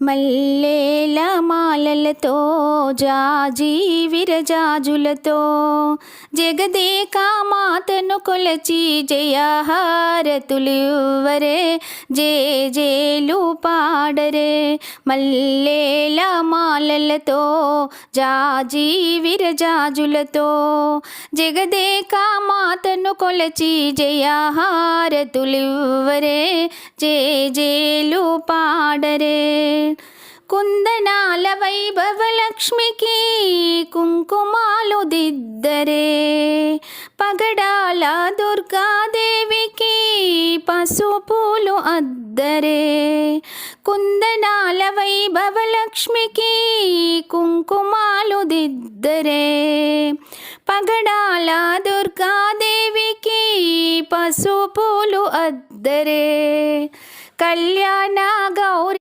మల్లేల మాలలతో జాజి విరజాజులతో జగదేక మాతను కొలచి జయహారతులివ్వరే జేజేలు పాడరే. మల్లేల మాలలతో జాజి విరజాజులతో జగదేక మాతను కొలచి జయహారతులివ్వరే జేజేలు పాడరే. కుందనాల వైభవలక్ష్మికి కుంకుమాలు దిద్దరే, పగడాల దుర్గాదేవికి పసుపులు అద్దరే. కుందనాల వైభవలక్ష్మికి కుంకుమాలు దిద్దరే, పగడాల దుర్గాదేవికి పసుపులు అద్దరే. కళ్యాణ గౌరి